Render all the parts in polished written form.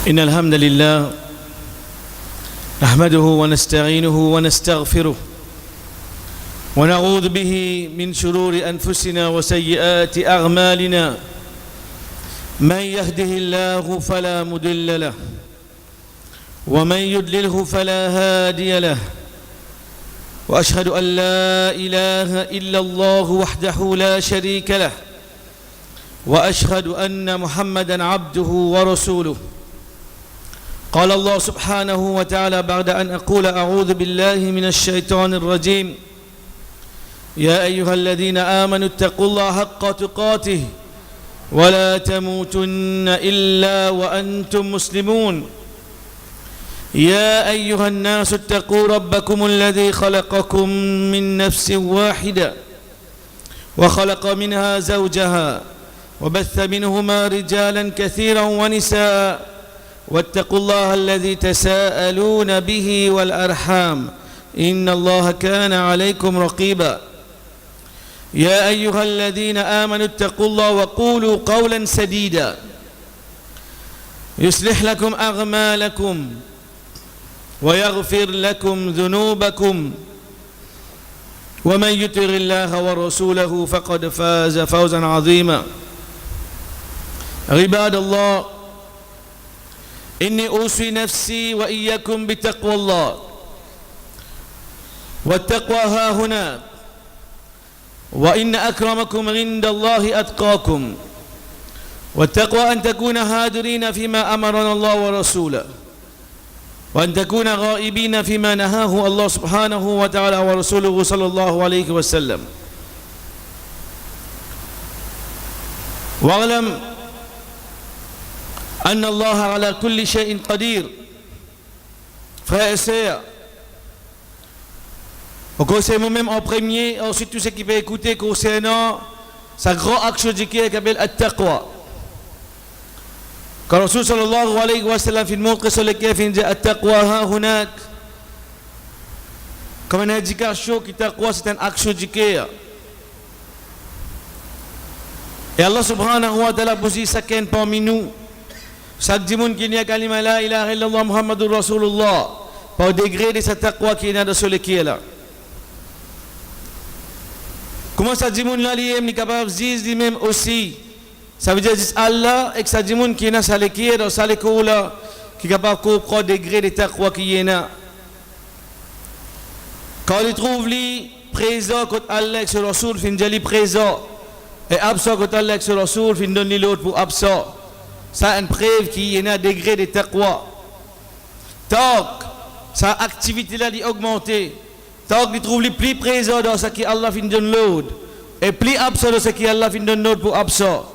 إن الحمد لله نحمده ونستعينه ونستغفره ونعوذ به من شرور أنفسنا وسيئات أعمالنا من يهده الله فلا مضل له ومن يضلله فلا هادي له وأشهد أن لا إله إلا الله وحده لا شريك له وأشهد أن محمدا عبده ورسوله. قال الله سبحانه وتعالى بعد أن أقول أعوذ بالله من الشيطان الرجيم: يا أيها الذين آمنوا اتقوا الله حق تقاته ولا تموتن إلا وأنتم مسلمون. يا أيها الناس اتقوا ربكم الذي خلقكم من نفس واحدة وخلق منها زوجها وبث منهما رجالا كثيرا ونساء واتقوا الله الذي تساءلون به والأرحام إن الله كان عليكم رقيبا. يا أيها الذين آمنوا اتقوا الله وقولوا قولا سديدا يصلح لكم أعمالكم ويغفر لكم ذنوبكم ومن يطع الله ورسوله فقد فاز فوزا عظيما. عباد الله، إني أوصي نفسي وإياكم بتقوى الله، والتقوى ها هنا، وإن أكرمكم عند الله أتقاكم. والتقوى أن تكون هادرين فيما أمرنا الله ورسوله، وأن تكون غائبين فيما نهاه الله سبحانه وتعالى ورسوله صلى الله عليه وسلم. واعلم أن الله على كل شيء قدير. Frères et sœurs, au concernant même en premier, ensuite tout ce qui peut écouter concernant sa grande action qui s'appelle At-Taqwa. Quand Rasul sallallahu alayhi wa sallam fait montrer sur lequel il dit At-Taqwa ha hunak, comme une indication que Taqwa c'est une action du cœur. Et Allah subhanahu wa ta'ala posé chacun parmi nous. Chaque dimanche qu'il y a kalima la ilaha illallah Muhammadur Rasulullah, par degré de cette taqwa qui est dans ce lequel là. Comment ça dimanche là il est capable de dire lui-même aussi. Ça veut dire Allah et que ça dimanche qui est dans ce lequel dans ce lequel là qui est capable de comprendre degré de taqwa qui est là. Quand il trouve lui présent quand Allah et le Rasul fin jali présent et absent quand Allah et le Rasul fin donne l'autre pour absent. Ça une preuve qu'il y a un degré de taqwa. Tant que sa activité là est augmentée, tant qu'il trouve le plus présent dans ce qui Allah fin donne l'autre et plus absent dans ce qui Allah fin donne l'autre pour absent,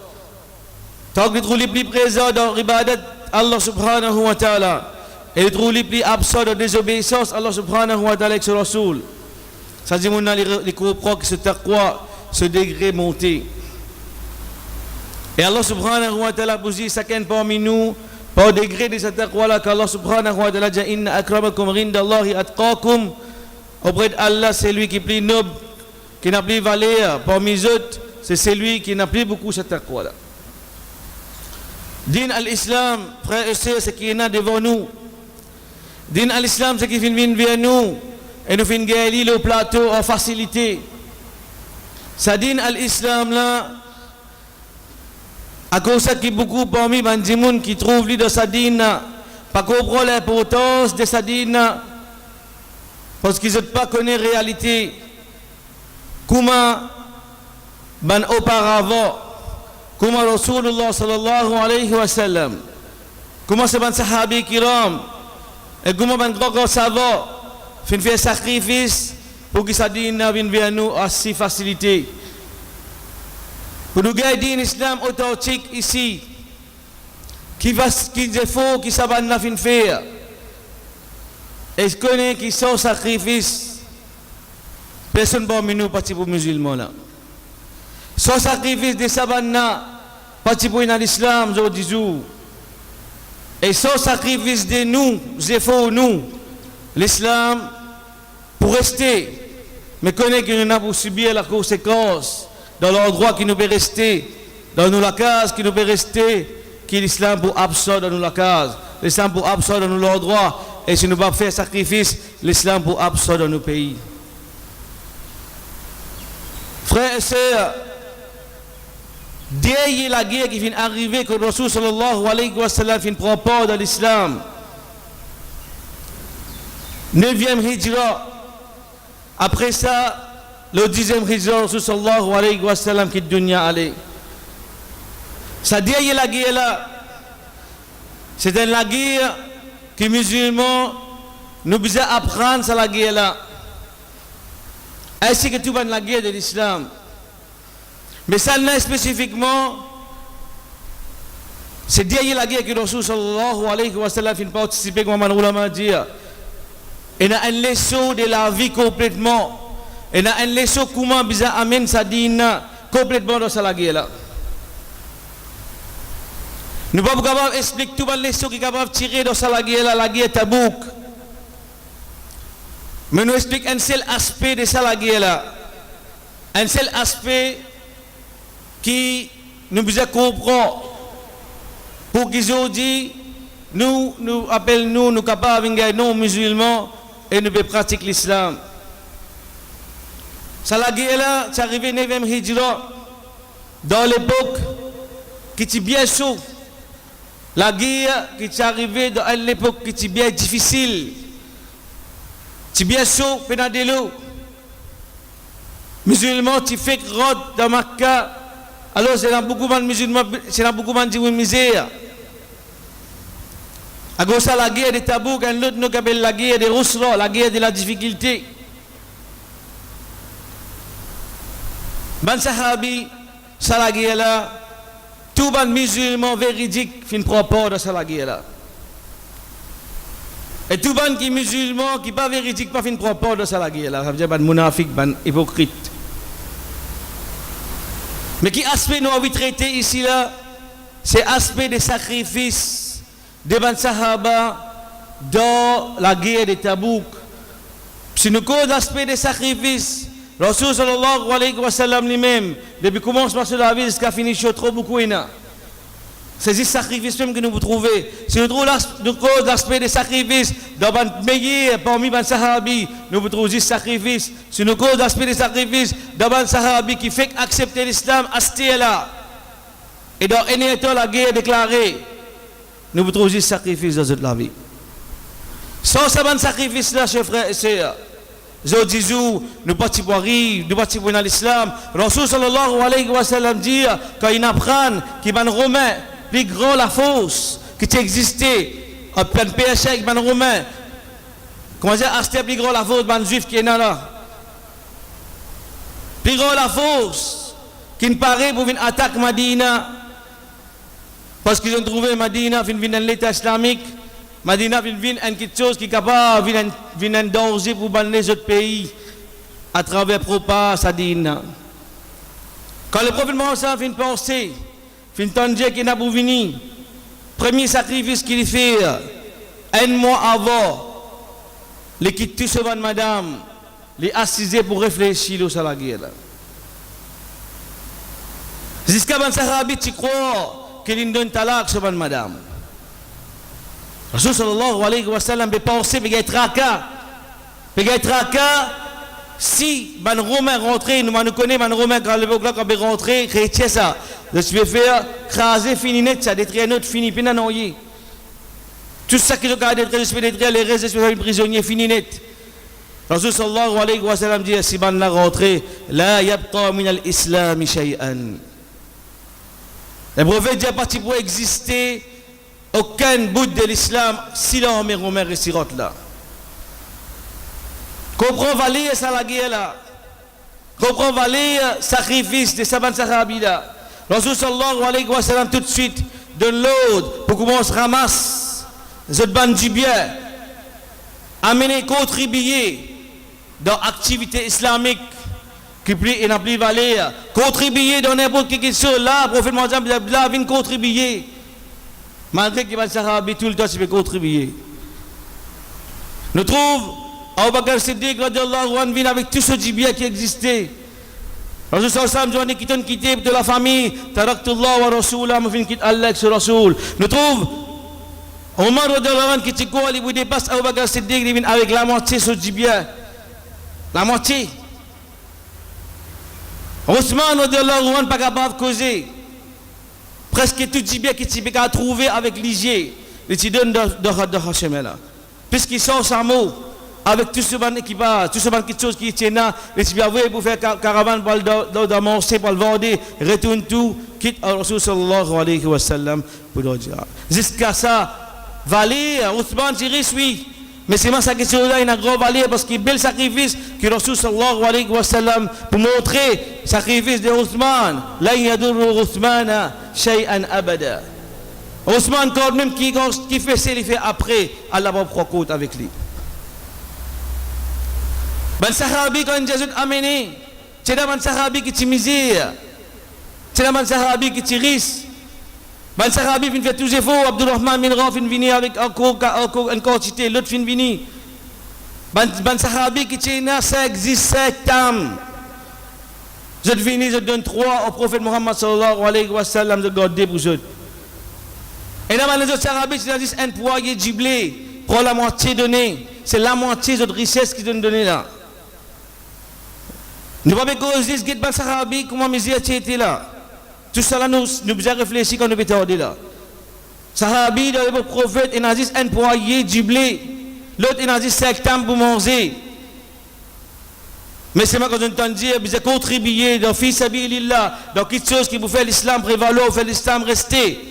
tant qu'il trouve le plus présent dans l'ibadat Allah subhanahu wa ta'ala et il trouve le plus absent dans désobéissance Allah subhanahu wa ta'ala avec ce Rasoul, ça dit mon les comprend que ce taqwa, ce degré monté. Et Allah subhanahu wa ta'ala posé chacun parmi nous par degré de cette taqwa-là qu'Allah subhanahu wa ta'ala dit inna akramakum rindallahi atqakum. Auprès d'Allah, c'est lui qui est plus noble, qui n'a plus valeur. Parmi les autres, c'est celui qui n'a plus beaucoup cette taqwa-là. Din al-Islam, frères et sœurs, c'est qui est là devant nous. Din al-Islam, c'est qui vient vers nous et nous fait gagner le plateau en facilité. Ça din al-Islam là. À cause de ça, beaucoup parmi les gens qui trouvent lui dans sa dîne, pas comprendre l'importance de sa dîne, parce qu'ils ne pas connaître la réalité. Comment, auparavant, comment Rasulullah sallallahu alayhi wa sallam, comment c'est les sahabi kiram, et comment les grands savants font faire sacrifice pour que sa dîne vienne vers nous à si facilité. Pour nous garder l'islam authentique ici, qui est faux, qui savent pas faire, et ce qu'on qui sont sacrifice, personne parmi nous parti pour musulmans là. Sans sacrifice de sabana, parti pour l'islam, je dis. Et sans sacrifice de nous, c'est faux nous, l'islam pour rester, mais connaît qu'il y a pour subir la conséquence. Dans l'endroit qui nous peut rester, dans nous la case qui nous peut rester, qui l'islam pour absorber dans nous la case. l'islam pour absorber dans nos droits. Et si nous ne pas faire sacrifice, l'islam pour absorber dans nos pays. Frères et sœurs, derrière la guerre qui vient arriver, que le Rasul sallallahu alayhi wa sallam vient prendre part dans l'islam, 9e hijra, après ça, le 10e hijra, le Rasul sallallahu alayhi wa sallam quitte dunya allé. Ça derrière la guerre là, c'est la guerre que les musulmans nous besoin apprendre sur la guerre là. Ainsi que tout dans la guerre de l'islam. Mais ça n'est spécifiquement, c'est derrière la guerre que le Rasul sallallahu alayhi wa sallam fait participer, comme on ulama dit. Et il y a un leçon de la vie complètement. Et il y a un leçon comment bisa amène sa dîne complètement dans la guerre là. Nous ne pouvons pas expliquer tout le leçon qui est capable de tirer dans la guerre Tabouk. Mais nous expliquons un seul aspect de la guerre là. Un seul aspect qui nous besoin comprendre. Pour qu'ils ont dit, nous appelons nous capables de non musulmans et nous pouvons pratiquer l'islam. Ça la guerre là, c'est arrivé 9e hijra, dans l'époque qui était bien chaud. La guerre qui est arrivée dans l'époque qui était bien difficile. C'est bien chaud, penadelo. Musulmans, tu fais rentre dans Makkah. Alors, c'est dans beaucoup de musulmans, c'est dans beaucoup de misère. À cause de la guerre de Tabouk, un autre nous appelle la guerre de Rousra, la guerre de la difficulté. Ban Sahabi, ça la guerre là, tout les musulmans véridiques fin propos dans la guerre là. Et tout le monde qui est musulman, qui n'est pas véridique, pas fin propos dans la guerre là. Ça veut dire ban munafik, ban hypocrite. Mais qui aspect nous avons traité ici là, c'est l'aspect des sacrifices des ban Sahaba dans la guerre de Tabouk. Si nous connaissons l'aspect des sacrifices, Rasul sallallahu alayhi wa sallam lui-même, depuis le commencement de la vie jusqu'à finir, trop beaucoup. C'est ce sacrifice même que nous trouvons. Si nous trouvons l'aspect des sacrifices dans le meilleur parmi les sahabis, nous trouvons ce sacrifice. Si nous trouvons l'aspect des sacrifices dans les sahabis qui fait accepter l'islam à ce là, et dans la guerre déclarée, nous trouvons ce sacrifice dans toute la vie. Sans ce sacrifice là, chers frères et sœurs, je dis, nous partons pour rire, nous partons pour l'islam. Rasul sallallahu alayhi wa sallam dit, quand il apprend qu'il y a un Romain, plus grand la force qui existait, en plein péché avec un Romain, comment dire, c'était plus grand la force d'un juif qui est là. Plus grand la force qui ne paraît pour une attaque Madina, parce qu'ils ont trouvé Madina, dans l'État islamique. Madina vient quelque chose qui est capable de un danger pour les autres pays à travers Propa, Sadine. Quand le prophète Mohammed vient penser, vient tendre qu'il n'a pas venu, premier sacrifice qu'il fait, un mois avant, les quitte tout devant madame, les assiser pour réfléchir sur la guerre. Jusqu'à ben Sahabi, tu crois qu'il donne talak devant madame. Rasul sallallahu alayhi wa sallam peut penser qu'il y a tracas. Si ban Romain rentré, nous connaissons ban Romain quand l'époque là quand il rentré, chrétien ça. Je vais faire craser fini net ça détruire notre fini pina noyer. Tout ça qui doit détruire les restes des prisonniers fini net. Rasul sallallahu alayhi wa sallam dit si ban la rentré, la yabqa min al-islam shay'an. Le prophète dit parti pour exister aucun bout de l'islam si l'armée romaine restera là. Comprends valer ça la guerre là. Comprends valer sacrifice de Saban Sahabi là. Rasul sallallahu alayhi wa sallam tout de suite donne l'ordre pour commencer à ramasser les autres bandes du bien. Amener, contribuer dans l'activité islamique qui et n'a plus valer. Contribuer dans n'importe quelle chose là. Le prophète Mohammed vient contribuer. Malgré que les Sahabi tout le temps, tu peux contribuer. Nous trouvons Abu Bakr Siddiq radiallahu anhu vient avec tout ce bien qui existait. Rasul sallallahu alayhi wa sallam quitté de la famille. Taraktullah wa rasulah, m'a fin quitte Allah sur Rasul. Nous trouvons Omar radhiyallahu anhu qui quoi il vous dépasse Abu Bakr Siddiq il vient avec la moitié sur Jibia. La moitié. Ousmane radhiyallahu anhu pas capable de causer. Presque tout Jibia qui tu peux trouver avec lisier. Il te donne de Hachem là. Puisqu'il sort sa mot avec tout ce bon équipage, tout ce bon quelque chose qui tient là, et tu vas pour faire caravane pour d'amorcer, pour le vendre, retourne tout, quitte à Rasul sallallahu alayhi wa sallam pour le dire. Jusqu'à ça, valeur, Ousmane Tiris, oui. Mais c'est moi sa question là, il a un grand valeur parce qu'il y a un bel sacrifice que Rasul sallallahu alayhi wa sallam pour montrer le sacrifice de Ousmane. La yadurru Ousmane shay'an abada. Ousmane quand même qui fait ça, il fait après, Allah va prendre compte avec lui. Ben sahabi quand Jésus a amené, c'est là ben sahabi qui misère, c'est là ben sahabi qui risque. Ben sahabi vient faire tous les efforts, Abdurrahman bin Rauf vient venir avec encore une quantité, l'autre vient venir. Ben sahabi qui tient là, ça existe 7 âmes. Je viens, je donne 3 au prophète Muhammad sallallahu alayhi wa sallam de garder pour eux. Et là, les autres sahabis, c'est un poids du blé, pour la moitié donnée. C'est la moitié de richesse qu'ils donnent donner là. Nous ne pouvons pas causer ce qui est dans sahabi, comment misère était là. Tout ça là, nous avons réfléchi quand nous étions là. Sahabi, le prophète, il a dit un poids du blé. L'autre, il a dit 5 temps pour manger. Mais c'est moi quand on entend dire, vous avez contribué dans fils sabilillah, dans quelque chose qui vous fait l'islam prévaloir, vous fait l'islam rester.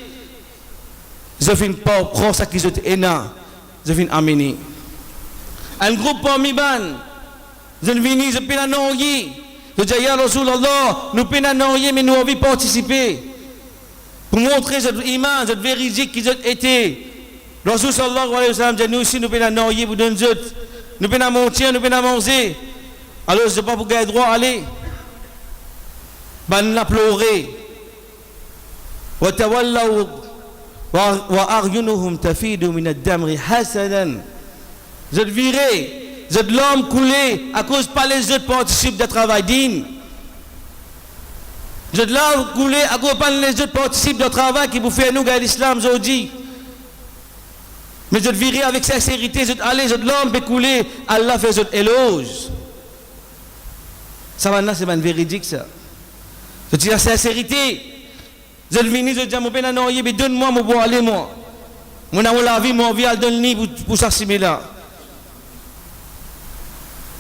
Je viens pas prendre ça qu'ils ont énorme. Je viens amener. Un groupe parmi ban. Je viens, je peux l'annoncer. Je dis, ya Rasulallah, nous pouvons l'annoncer, mais nous avons participer. Pour montrer cette image, cette véridique qu'ils ont été. Rasul sallallahu alayhi wa sallam dit, nous aussi, nous pouvons l'annoncer pour donner autres. Nous pouvons mentir, nous pouvons manger. Alors, je ne sais pas pour quel droit aller. Ben, la pleurer. Wa tawallaw. وأعينهم تفيض من الدم حسدا. Je te virai, je te l'homme coulé à cause pas les autres participent de travail digne. Je te l'homme coulé à cause pas les autres participent de travail qui vous fait nous gagner l'islam aujourd'hui. Mais je te virai avec sincérité, je te aller, je te l'homme peut couler, Allah fait je te éloge. Ça maintenant c'est une véridique ça. Je te dis la sincérité. Je le finis, je dis à mon père, non, donne-moi mon bois, allez-moi. Mon amour, la vie, mon vie, elle donne ni pour s'assimiler là.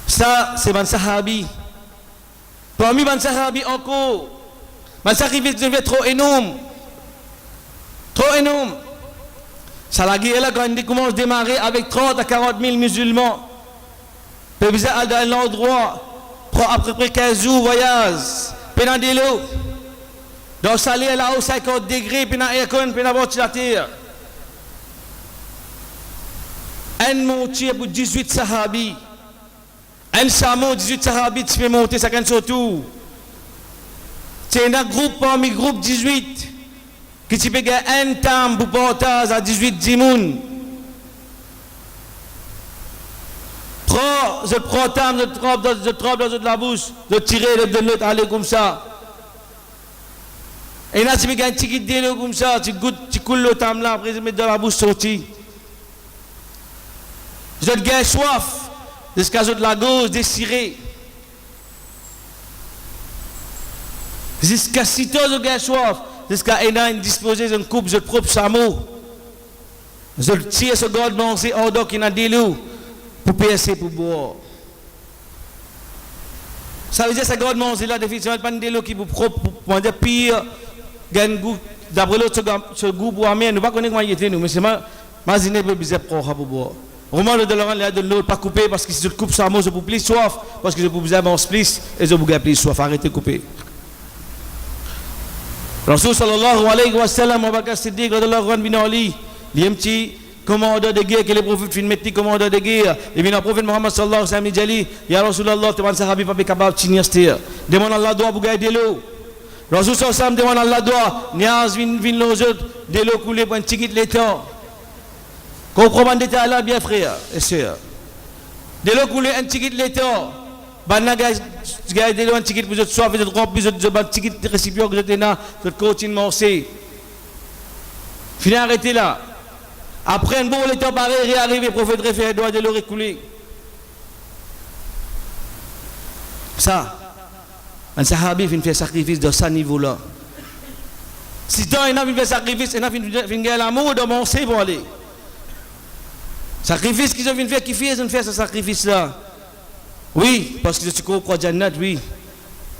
Ça, c'est un sahabi. Parmi les sahabi encore, le sacrifice devient trop énorme. Trop énorme. Ça, la guerre là, quand il commence à démarrer avec 30 à 40 000 musulmans, puis vous allez dans l'endroit, prend à peu près 15 jours voyage, puis dans des lots. Donc, ça allait là haut 50 degrés, puis dans l'aircon, puis dans la la terre. Un montier pour 18 sahabis. Un chameau, 18 sahabis, tu fais monter, ça gagne surtout. C'est un groupe parmi groupe 18 qui tu peux gagner un temps pour portage à 18 dimoun. Je prends tam, je trempe dans la bouche, je tire de l'autre, aller comme ça. Et là, tu peux gagner un petit délo comme ça, tu goûtes, tu coules le tam là, après tu mets dans la bouche sortie. Je te gagne soif, jusqu'à de la gauche désirée. Jusqu'à 6 heures, je gagne soif, jusqu'à une disposé d'une coupe, je propre chameau. Je tire ce garde manger hors d'eau qui n'a des loups pour percer, pour boire. Ça veut dire que ce garde manger là, définitivement, pas des loups qui vous propre, pour manger pire. D'après l'autre, ce goût pour amener, nous ne connaissons pas comment il était, mais c'est ma zine pour bizarre pour boire. Roman de l'oran, de l'autre, pas couper parce que si je coupe ça, moi je peux plus soif, parce que je peux bizarre mon splice et je peux plus soif, arrêtez de couper. Rasul sallallahu alayhi wa sallam, Abu Bakr Siddiq, radhiyallahu anhu bin Ali, il y a un petit commandeur de guerre que les prophètes fin mettre commandeur de guerre. Et bien le prophète Muhammad sallallahu alayhi wa sallam dit, ya Rasulallah, tu vas sahabi pas capable de tenir cette demande Allah doit pour gagner de l'eau. Rasul sallallahu alayhi wa sallam demande Allah doit, niaz vin los autres, de l'eau couler pour un petit l'état. Comprenez détail là bien frère et sœurs. De l'eau couler un petit l'état. Banna gars de l'eau un petit pour autres soif, vous êtes remplis de un petit récipient que vous êtes là, vous continuez à marcher. Fini arrêtez là. Après un bon temps pareil, réarrivé, le prophète référé doit de le reculer. Ça, un sahabi vient faire sacrifice de ce niveau-là. Si tant il a fait sacrifice, il a fait l'amour de mon c'est pour aller. Sacrifice qu'ils ont fait faire, qui fait ce sacrifice-là? Oui, parce qu'ils ont compris Jannat, oui.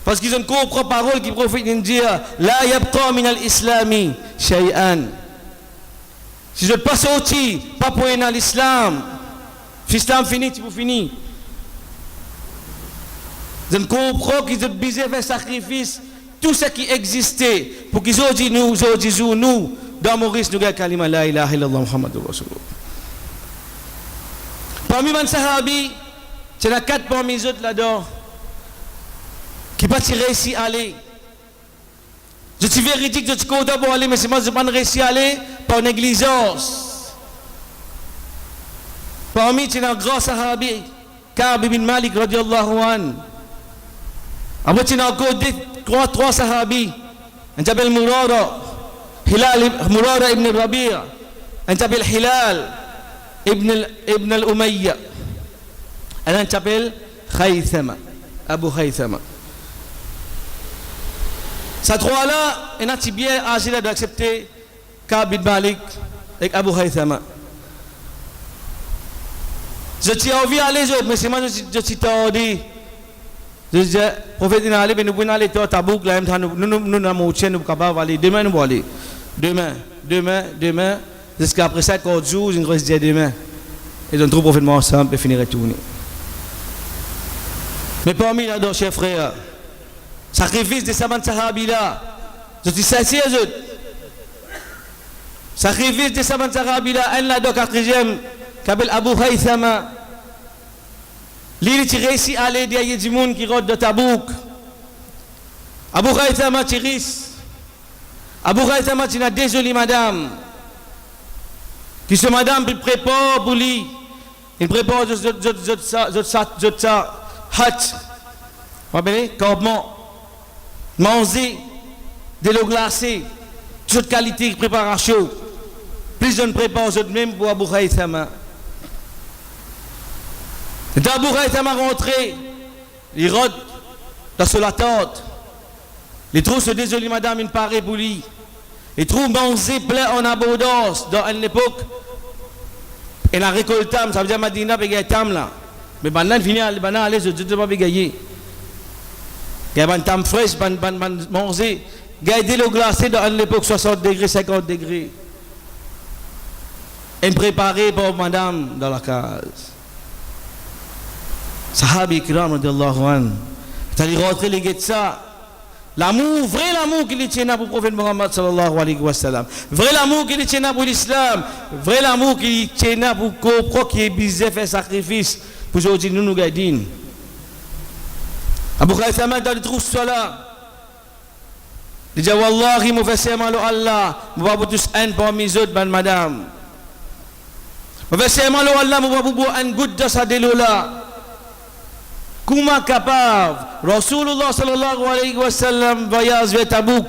Parce qu'ils ont compris parole qui prophète dit la yabqa min al-islami shay'an. Si je ne pas sorti, pas pour dans l'islam, l'islam fini, tu peux finir. Je comprends qu'ils ont besoin de faire sacrifice, tout ce qui existait, pour qu'ils ont dit nous, dans Maurice, nous avons kalima la ilaha illallah Muhammadur Rasulullah. Parmi les sahabis, il y en a 4 parmi les autres là-dedans, qui n'ont pas réussi à aller. Je suis véridique, je suis content pour aller, mais c'est moi, je n'ai pas réussi à aller par négligence. Parmi eux, il y a un grand sahabi, Ka'b ibn Malik, radiallahu anhu. Après, il y a encore 3 sahabis. Un s'appelle Murara ibn Rabi'a. Un s'appelle Hilal ibn al-Umayya. Un s'appelle Khaythama, Abu Khaythama. Ces 3-là, il a bien agi d'accepter Ka'b ibn Malik et Abu Khaythama. Je suis envie d'aller, mais c'est moi je suis tordu. Je dis, prophète, nous pouvons aller à Tabouk, nous sommes capables d'aller. Demain, nous allons aller. Demain, jusqu'à après 50 jours, je vais dire demain. Et donc, tout prophètement ensemble, et finir retourner. Mais parmi les chers frères, sacrifice de Saman Sahabi là, je suis sincère, sacrifice de Saman Sahabi là, un là, 4e, qui s'appelle Abu Khaythama. Lui, il a réussi à aller derrière du monde qui rentre de Tabouk. Abu Khaythama, tu risques. Abu Khaythama, tu as désolé madame. Qui ce madame, il prépare pour lui. Il prépare ça, hâte. Vous voyez, campement. Manger, de l'eau glacée, toute qualité de préparation. Plus je ne prépare même pour Abu Khaythama. Et Abu Khaythama rentré, il rentre dans la tente. Il trouve ce désolé madame, il paraît pour lui. Il trouve manger plein en abondance dans une époque. Et la récolte, ça veut dire Madina, il y a tam là. Mais maintenant, il finit à aller, je ne sais pas gagner. Il y a un tam fraîche, manger. Il y a de l'eau glacée dans une époque 60 degrés, 50 degrés. Et préparé pour madame dans la case. Sahabi Kiram radiallahu anhu. Il est rentré les ça. L'amour, vrai l'amour qu'il tient pour le prophète Muhammad sallallahu alayhi wa sallam. Vrai l'amour qu'il tient pour l'islam. Vrai l'amour qu'il tient pour comprendre qu'il est bizarre faire sacrifice pour aujourd'hui nous gardons. Abu Khaythama dans le trou cela. Il dit Wallahi, je fais serment à Allah. Je vais vous tous un parmi les autres, madame. Je fais serment à Allah, je vais vous boire un goutte de sa délola. Comment capable, Rasulullah sallallahu alayhi wa sallam voyage vers Tabouk.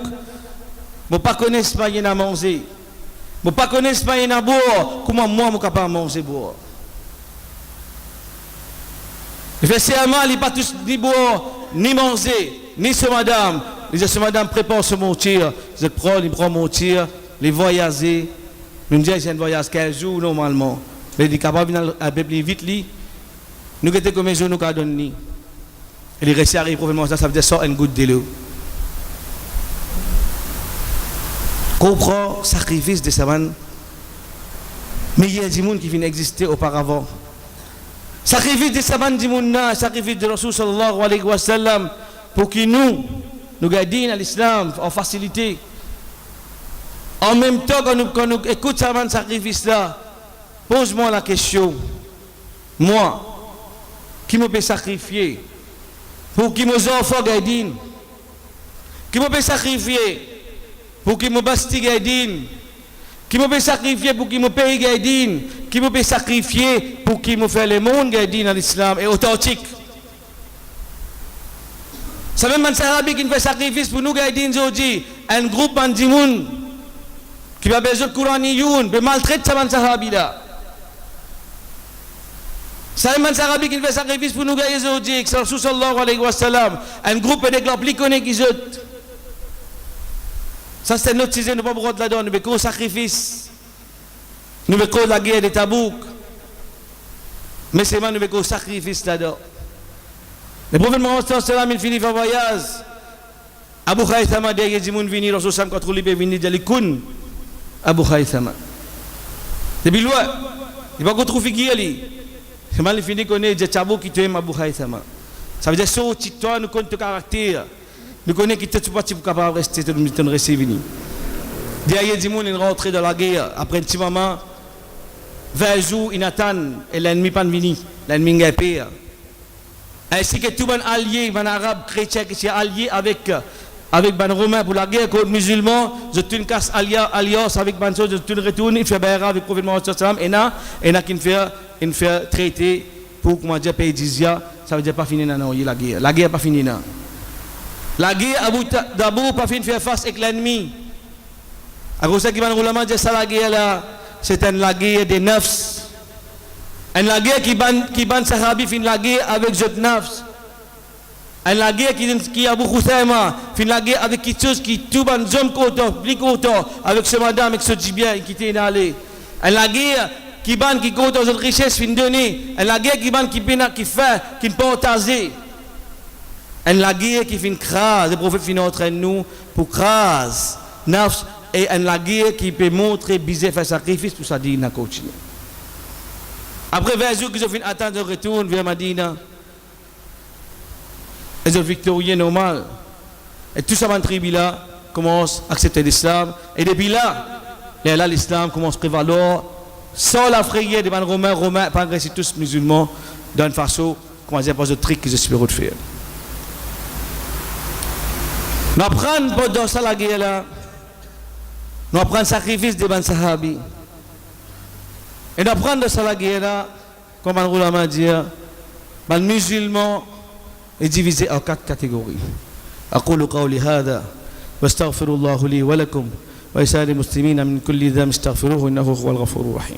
Je ne connais pas y a manger. Je ne connais pas y a boire. Comment moi je suis capable de manger boire? Il fait serment, il n'est pas tous ni boire, ni manger, ni ce madame. Il dit ce madame prépare ce mon tir. Je prends, il prend mon tir, il voyage. Nous disons c'est un voyage 15 jours normalement. Il est capable de venir plus vite. Nous avons combien de jours nous avons donné? Il est resté arrivé proprement ça veut dire sort une goutte de l'eau. Comprends sacrifice de Saman. Mais il y a des gens qui viennent exister auparavant. Sacrifice de Saman du monde, sacrifice de Rasul sallallahu alayhi wa sallam pour que nous gardons l'islam en facilité. En même temps, quand nous écoutons Saman sacrifice là, pose-moi la question. Moi, qui me peut sacrifier pour que mes enfants gardent? Qui me peut sacrifier pour que mes basti gardent? Qui me peut sacrifier pour que mes pays gardent? Qui me peut sacrifier pour que me fait le monde gardent dans l'islam et authentique? Ça même un sahabi qui fait sacrifice pour nous garder aujourd'hui, un groupe de monde qui va besoin de Kouraniyoun, de maltraiter sa sahabi là. Ça un sahabi qui fait sacrifice pour nous gagner aujourd'hui, que Rasul sallallahu alayhi wa sallam, un groupe de gens plus connus qu'ils autres. Ça c'est notre sujet, nous ne pouvons pas là-dedans, nous avons sacrifice. Nous avons la guerre de Tabouk. Mais c'est moi, nous avons sacrifice là-dedans. Le prophète Mohammed sallallahu alayhi wa sallam, il finit par voyage. Abu Khaythama dia ye jimun vini Rasul sallam quand libe vini jali kun Abu Khaythama. Depuis loin, il va retrouver figure li. C'est mal fini connaît je Tabouk qui tu aimes Abu Khaythama. Ça veut dire so tu toi nous connais ton caractère. Nous connaissons qui tu pas capable de rester de nous recevoir. Derrière du monde, il rentre dans la guerre. Après un petit moment, 20 jours, il attend et l'ennemi pas venu. L'ennemi est pire. Ainsi que tout les alliés, les arabes chrétiens qui sont alliés avec les romains pour la guerre contre les musulmans, je une casse alliance avec les choses, je retourne, il fait bagarre avec le prophète Mohammed sallallahu alayhi wa sallam, et il fait traité pour comment dire pays d'Isia, ça veut dire pas fini non, la guerre. La guerre pas finie non. La guerre d'abord pas fin faire face avec l'ennemi. À cause de ça, ulama dit ça la guerre là, c'est la guerre des nafs. La guerre qui ban sahabi fin la guerre avec zot nafs. La guerre qui Abu Khusayma fin la guerre avec quelque chose qui tout ban zom koto, plus koto avec ce madame avec ce jibien qui était allé. La guerre qui ban qui koto zot richesse fin donner. La guerre qui ban qui fait qui partager. La guerre qui fait crase, le prophète finit entraîne nous pour crase, nafs, et la guerre qui peut montrer, biser, faire sacrifice, tout ça dit, n'a continué. Après 20 jours qu'ils ont fini attendre, ils retournent vers Madina. Ils ont victorieux normal. Et tout ça, dans tribu là, commence à accepter l'islam. Et depuis là, l'islam commence à prévaloir sans la frayeur des Romains, pas agresser tous musulmans, dans une façon, comment dire, pas de trick qu'ils espèrent faire. Nous apprenons dans ça la guerre là, nous apprenons le sacrifice des ban sahabi. Et nous apprenons dans ça la guerre là, comme on l'a dit, les musulmans est divisé en 4 catégories. أقول قولي هذا واستغفر الله لي ولكم ولسائر المسلمين من كل ذنب استغفروه إنه هو الغفور الرحيم.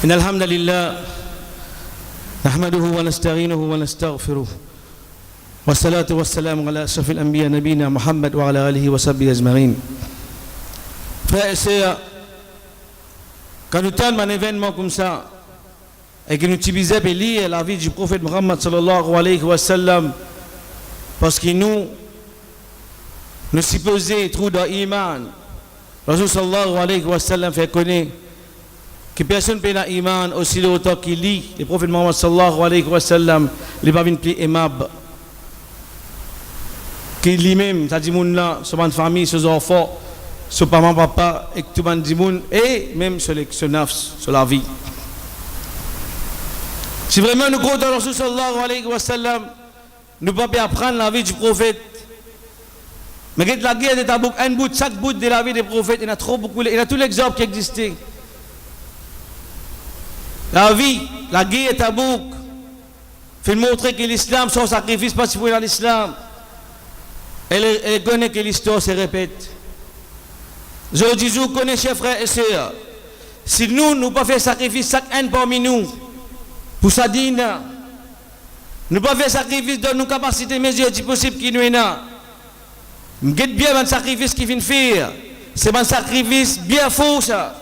إن الحمد لله نحمده ونستعينه ونستغفره والصلاة والسلام على أشرف الأنبياء نبينا محمد وعلى آله وصحبه أجمعين. Frères et sœurs, quand nous tenons un événement comme ça et que nous utilisons et lire la vie du prophète Muhammad sallallahu alayhi wa sallam, parce que nous supposons être dans l'iman, Rasul sallallahu alayhi wa sallam fait connaître que personne ne peut avoir iman aussi longtemps qu'il lit le prophète Muhammad sallallahu alayhi wa sallam, il va venir plus aimable. Qu'il lui-même, ça dit moun là, sur ma famille, sur ses enfants, sur maman, papa, et tout le monde dit moun, et même sur les nafs, sur la vie. Si vraiment nous croyons dans le Rasul sallallahu alayhi wa sallam, nous ne pouvons pas apprendre la vie du prophète. Mais quand la guerre de Tabouk, chaque bout de la vie des prophètes, il y a trop beaucoup, il y a tous les exemples qui existaient. La vie, la guerre de Tabouk, fait montrer que l'islam, son sacrifice, pas si vous dans l'islam. Elle connaît que l'histoire se répète. Je dis, vous connaissez, chers frères et sœurs, si nous ne pas faire sacrifice, chacun parmi nous, pour sa dîne, nous pas faire sacrifice dans nos capacités, mesures si possible qui nous est là. Nous guette bien un sacrifice qui vient faire. C'est un sacrifice bien faux, ça.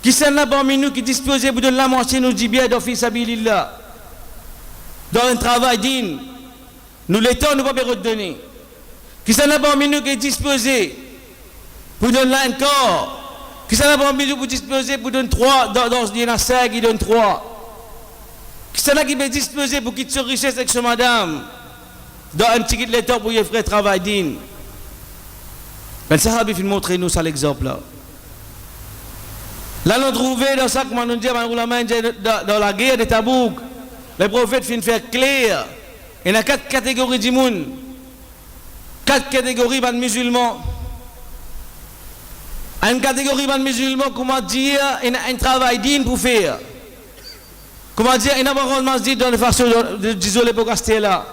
Qui sont là parmi nous, qui disposent pour donner la moitié, nous dit bien d'office à Bilillah. Dans un travail digne. Nous l'étons, nous ne pouvons pas redonner. Qui sont là parmi nous, qui est disposé pour donner un corps. Qui sont là parmi nous, pour disposer pour donner 3, il y en a 5, il donne 3. Qui sont là qui est disposé pour quitter sa richesse avec sa madame. Dans un petit l'étang pour y faire travail digne. Mais ça a montré nous ça l'exemple là. Là, nous trouvons dans ça, comme nous dit, dans la guerre de Tabouk, les prophètes finissent faire clair. Il y a 4 catégories de monde. 4 catégories de musulmans. Une catégorie de musulmans, comment dire, il a un travail digne pour faire. Comment dire, il n'a pas de masjid dans les façons d'isoler pour rester là.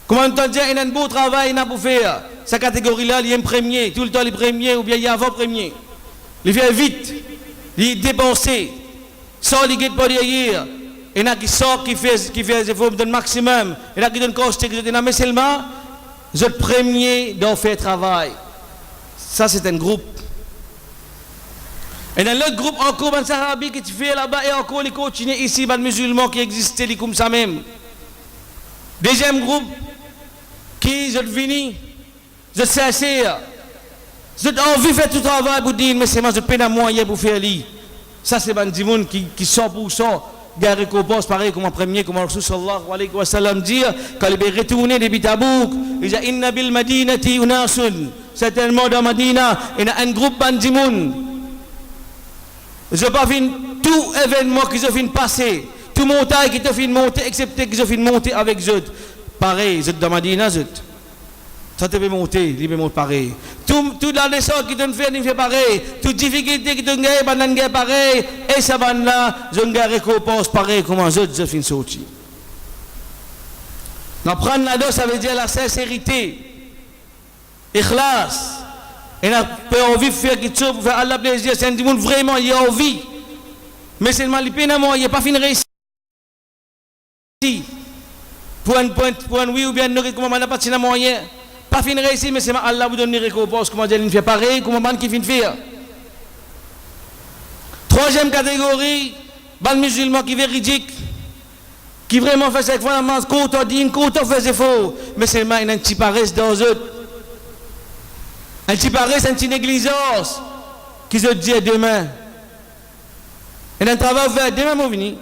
Comment dire, il a un beau travail pour faire. Cette catégorie-là, il est premier, tout le temps il est premier ou bien il est avant-premier. Il fait vite, il est dépensé, sans les guides pour derrière. Il y en a qui sortent, qui fait des efforts de maximum. Il y en a qui donnent coste, qui donnent mais seulement, je suis premier dans faire travail. Ça, c'est un groupe. Et dans l'autre groupe, encore, les Sahabi qui fait là-bas, et encore, les continuent ici, les musulmans qui existaient comme ça même. Deuxième groupe, qui, je venu, je sincère, je envie de faire tout le travail pour dire, mais c'est moi, je peine à moyen pour faire lui. Ça, c'est des gens qui 100% gagnent récompense, pareil comme en premier, comme Rasul sallallahu alayhi wa sallam dit, quand il est retourné depuis Tabouk, il dit, inna bil madinati unasun, certainement dans Madina, il y a un groupe de gens. Je n'ai pas vu tout événement qui se fait passer, tout montagne qui te fait monter, excepté que je fais monter avec eux. Pareil, je dans Madina, je. Ça te fait monter, il monte pareil. Toute la naissance qui te fait, il fait pareil. Toute difficulté qui te gagne, il pareil. Et ça va là, je ne gagne récompense pareil, comment je fais sortir. Prendre la dose, ça veut dire la sincérité. Ikhlas. Et n'a pas envie de faire quelque chose pour faire Allah plaisir. C'est un monde vraiment, il a envie. Mais seulement, il peine à moi, il n'a pas fini de réussir. Pour un oui ou bien non, comment on n'a pas de moyen. Pas fini de réussir, mais c'est Allah vous donne une récompense. Comment il fait pareil, comment on qui finit de faire. Troisième catégorie, les musulmans qui sont véridiques, qui vraiment fait cette fois, contre digne, contre fait des faux. Mais seulement, il y a un petit paresse dans eux. Un petit paresse, une petite négligence qui se dit demain. Et un travail fait demain, mon vini.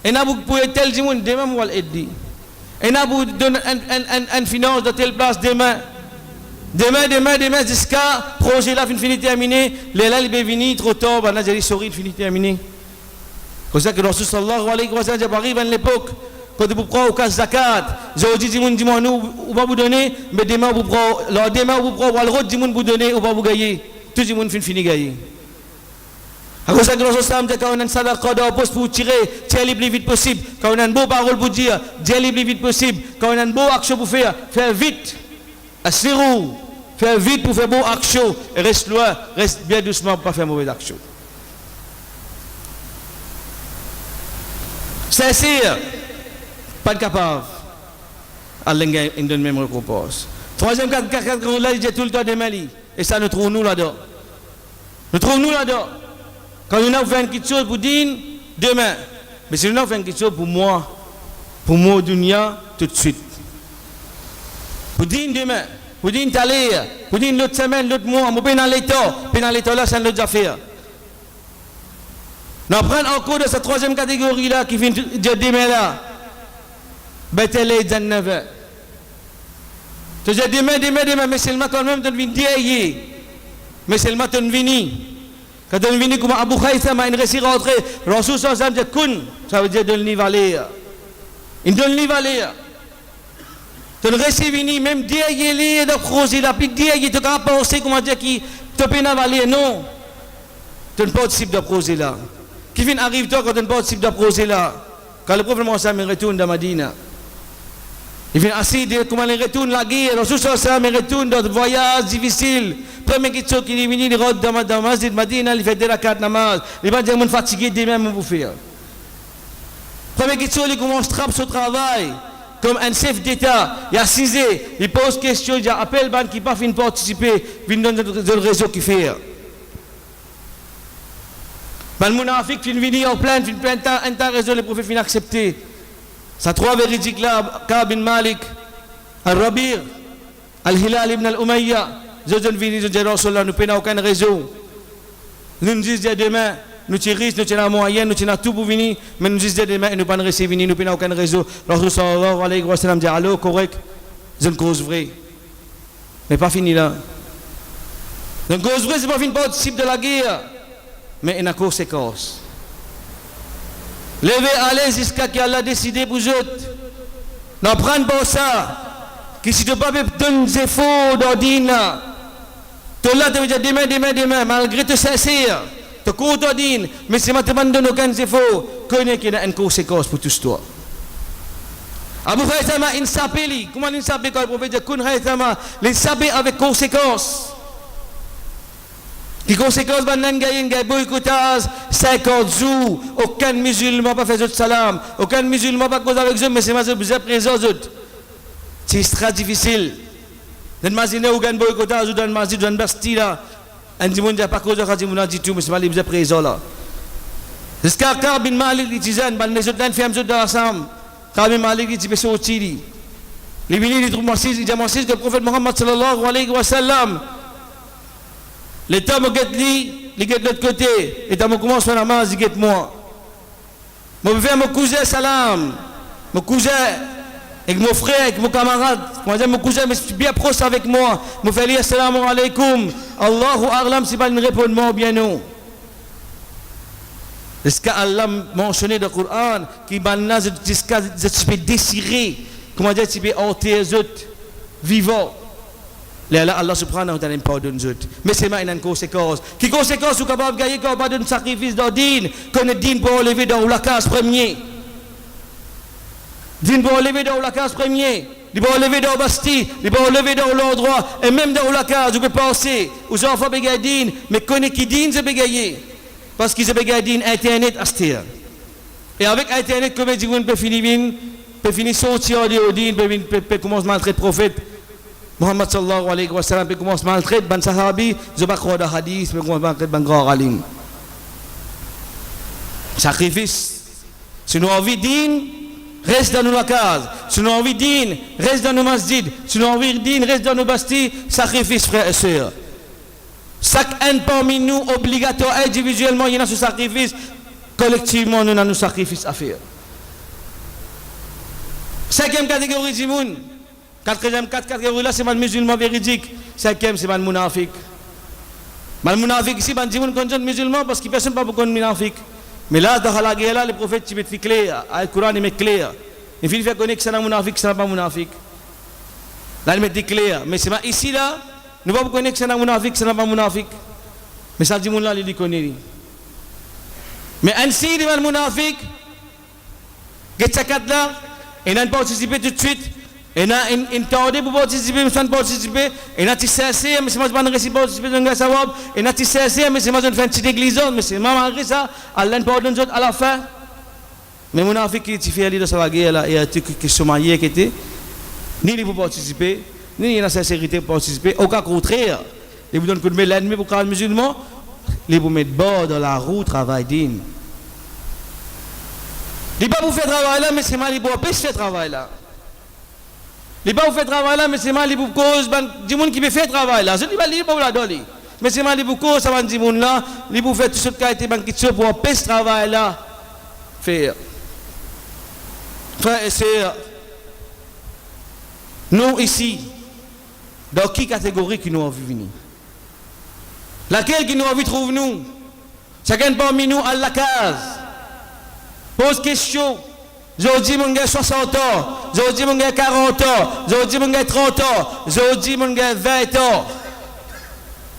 Et n'a vous pouvez tel monde demain, moi l'aider. Et n'a vous donner une finance de telle place demain. Demain, jusqu'à projet là fini terminé. Les là, il est venu trop tard, on a dit sorry, fini terminé. Comme ça que le Rasul sallallahu alayhi wa sallam arrive à l'époque. Quand vous prenez au cas zakat, je dis dis-moi nous, on va vous donner, mais demain vous prenez, demain vous prenez, le rôle dis-moi vous donner, on va vous gagner. Tout le monde finit gagner. À cause de notre Islam, quand on a un sadaqa dans poste pour tirer le plus vite possible. Quand on a une bonne parole pour dire, dire le plus vite possible. Quand on a une bonne action pour faire vite. Assirou, faire vite pour faire bonne action. Et reste loin, reste bien doucement pour ne pas faire mauvaise action. Sincère. Pas capable. Allah nous donne même récompense. Troisième catégorie, là, il dit tout le temps des Mali. Et ça, nous trouvons nous là-dedans. Quand nous avons fait quelque chose pour dire demain. Mais si nous avons fait quelque chose pour moi, dunia, tout de suite. Pour dire demain, pour dire t'aller, pour dire l'autre semaine, l'autre mois, on peut dans l'état là, c'est notre affaire. Nous apprenons encore de cette troisième catégorie là qui vient de demain là. Betele Jannava. Tu dis demain, mais seulement quand même tu viens dire, mais seulement tu viens. Quand tu viens comme Abu Khaytham a une récit rentré, Rasul sallallahu alayhi wa sallam dit kun, ça veut dire de nivaler. Il donne nivaler. Tu ne récit vini même dire il de croiser la puis dire tu as pensé comment dire qui te peut navaler non. Tu ne pas possible de croiser là. Qui vient arrive toi quand tu ne pas possible de croiser là. Quand le prophète Mohammed retourne dans Madina. Il vient assis, comment il retourne la guerre, Rasul sallallahu alayhi wa sallam retourne dans le voyage difficile. Première question qu'il est venu, il rentre dans le masjid Madina, il fait des rakats namaz. Il va dire, je suis fatigué, demain, je vais faire. Première question, il commence à travailler au travail, comme un chef d'État. Il a assisé, il pose question, il appelle les gens qui n'ont pas fini de participer, il donne le réseau qui fait. Le mounafik qui vient en plein, un temps réseau, le prophète vient accepter. Ça trois véridiques là, Ka'b bin Malik, Al-Rabir, Al-Hilal ibn Al-Umayya. Je dis, Rasulallah, nous n'avons aucun réseau. Nous nous disons demain, nous sommes riches, nous sommes moyens, nous sommes tout pour venir, mais nous disons demain, nous n'avons pas de venir, nous n'avons aucun réseau. Rasulallah alayhi wa sallam dit, allô, correct, c'est une cause vraie. Mais pas fini là. Une cause vraie, ce n'est pas fini participe de la guerre, mais il y a une conséquence. Levez à l'aise jusqu'à ce qu'Allah décide pour eux. N'en prenez pas ça. Que si tu ne peux pas donner des efforts dans le dîner, là, tu veux dire demain, malgré te cesser, te compte din, mais c'est maintenant de aucun défaut, connais qu'il y a une conséquence pour tout toi. Abu Haythama insapeli, comment l'insapé quand le prophète dit kun Haythama, l'insapé avec conséquence. Les conséquences de gagne boycottage 50 jours, aucun musulman pas fait salam, aucun musulman pas cause avec eux, mais c'est ma besoin présent autres. C'est très difficile. Dans imaginer ou gagne boycottage ou dans masjid dans bastille là, un dimanche pas cause de dit mon dit tout, mais c'est mal besoin présent là. Jusqu'à Ka'b bin Malik dit tizan, ban les autres dans ferme autres ensemble. Ka'b bin Malik dit peut sortir. Les ministres trouvent masjid, il dit masjid que le prophète Muhammad sallallahu alayhi wa sallam. L'État me guette lui, il guette de l'autre côté. L'État me commence à faire la masse, il guette moi. Je vais faire mon cousin salam, mon cousin, avec mon frère, avec mon camarade. Moi, mon cousin, mais c'est bien proche avec moi. Je vais dire assalamu alaikum. Allahu a'lam, c'est pas une réponse ou bien non. Est-ce qu'Allah mentionné dans le Coran, qui banna, je peux désirer, comment dire, je peux hanter les autres vivants. Là, Allah subhanahu wa ta'ala pardonne nous. Mais c'est maintenant une conséquence. Qui conséquence ou capable de gagner quand on pas de sacrifice dans din, qu'on est din pour enlever dans la case premier. Din pour enlever dans la case premier. Il va enlever dans la Bastille, il va enlever dans l'endroit, et même dans la case, vous pouvez penser, aux enfants bégayent din, mais connaît qui din, c'est bégayer. Parce qu'ils ont bégayé din, Internet, astir. Et avec Internet, comme dit, on peut finir sortir de din, peut commencer à maltraiter le prophète. Muhammad sallallahu alayhi wa sallam commence à maltraiter ban sahabi, je pas croire dans hadith, mais commence à maltraiter ban grand alim. Sacrifice. Si nous avons envie din, reste dans nos cases. Si nous avons envie din, reste dans nos masjids. Si nous avons envie din, reste dans nos bastilles. Sacrifice, frères et sœurs. Chacun parmi nous, obligatoire, individuellement, il y a ce sacrifice. Collectivement, nous avons nos sacrifices à faire. Cinquième catégorie du monde. Quatrième catégorie là, c'est le musulman véridique. Cinquième, c'est le munafik. Le munafik ici, c'est le musulman parce qu'il n'y a personne pas beaucoup de munafik. Mais là, dans la guerre, là, le prophète, il est clair. Le Coran, il est clair. Il faut faire connaître que c'est un munafik, que ce n'est pas un munafik. Là, il est clair. Mais c'est ici, là, nous ne pouvons pas connaître que c'est un munafik, que ce n'est pas un munafik. Mais ça dit, là, il connaît. Mais ainsi, il est un munafik. Il y a là, il n'a pas participé tout de suite. Et na intendé pour participer, mais sans participer. Et na ti cessé, mais c'est moi qui ne réussis pas participer dans le sawab. Et na ti cessé, mais c'est moi qui fais une petite église, mais c'est malgré ça, Allah ne pardonne pas à la fin. Mais mon affaire qui fait aller dans sa guerre là, et a qui sont mariés qui étaient, ni il pour participer, ni il a sincérité pour participer. Au cas contraire, il vous donne coup de main l'ennemi pour les musulmans, il vous met bord dans la roue, travail digne. Il ne pas vous faire travail là, mais c'est mal pour empêcher ce travail là. Il ne pas vous faire travail là, mais c'est mal pour cause du monde qui veut faire travail là. Je ne dis pas pour la donner. Mais c'est mal pour cause, ça va dire monde là, il pour faire tout ce qui a été banquet pour empêcher ce travail là. Faire. Frères et sœurs, nous ici, dans quelle catégorie qui nous a vu venir? Laquelle qui nous a vu trouve nous? Chacun parmi nous à la case. Pose question. Je dis mon gars 60 ans, je dis mon gars 40 ans, je dis mon gars 30 ans, je dis mon gars 20 ans.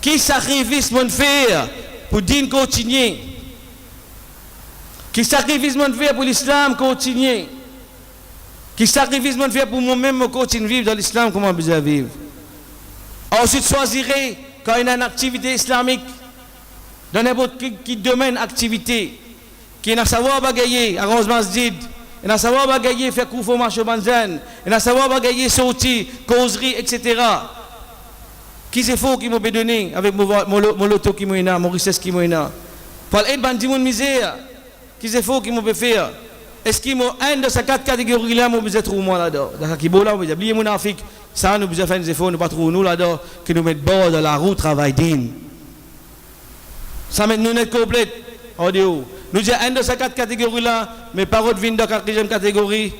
Qui sacrifice mon faire pour dire continuer? Qui sacrifice mon faire pour l'islam continuer? Qui sacrifice mon faire pour moi-même continuer vivre dans l'islam comment besoin vivre? Ensuite choisirez quand il y a une activité islamique dans n'importe quel domaine d'activité qui n'a savoir bagayer, arrange masjid. Il a savoir bagayer, faire couvre marche banzen. Il a savoir bagayer, sortir, causerie, etc. Qui c'est faux qui m'a donné avec mon loto qui m'a mon richesse qui m'a pour aider bandi mon misère. Qui c'est faux qui m'a faire? Est-ce qu'il m'a un de ces quatre catégories là, moi besoin trouver moi là-dedans. Dans qui bola, on va oublier mon Afrique. Ça nous besoin faire des efforts, nous pas trouver nous là-dedans qui nous mettent bord de la route travail digne. Ça met nous net complète. Audio. Nous disons un de ces quatre catégories là, mais par contre viennent dans la quatrième catégorie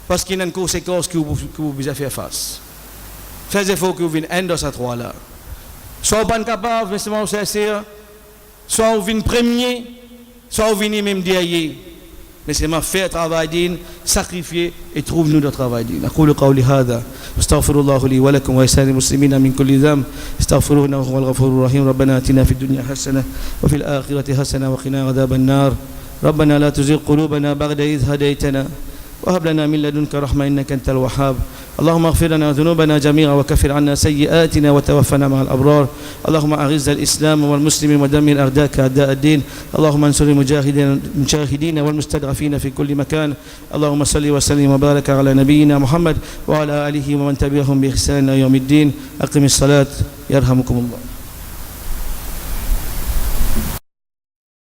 parce qu'il y a une conséquence que vous devez faire face. Faites des efforts que vous venez un de ces trois là. Soit vous n'êtes pas capable, mais c'est sincère, soit vous venez premier, soit vous venez même derrière. mais c'est ma fait travail din, sacrifier et trouve-nous de travail din. أقول قولي هذا واستغفر الله لي ولكم ولسائر المسلمين من كل ذنب استغفروه إنه هو الغفور الرحيم. ربنا آتنا في الدنيا حسنة وفي الآخرة حسنة وقنا عذاب النار. ربنا لا تزغ قلوبنا بعد إذ هديتنا وهب لنا من لدنك رحمة إنك أنت الوهاب. اللهم اغفر لنا ذنوبنا جميعا وكفر عنا سيئاتنا وتوفنا مع الأبرار. اللهم أعز الإسلام والمسلمين ودمر أعداءك أعداء الدين. اللهم انصر المجاهدين والمستضعفين في كل مكان. اللهم صل وسلم وبارك على نبينا محمد وعلى آله ومن تبعهم بإحسان إلى يوم الدين. أقم الصلاة يرحمكم الله.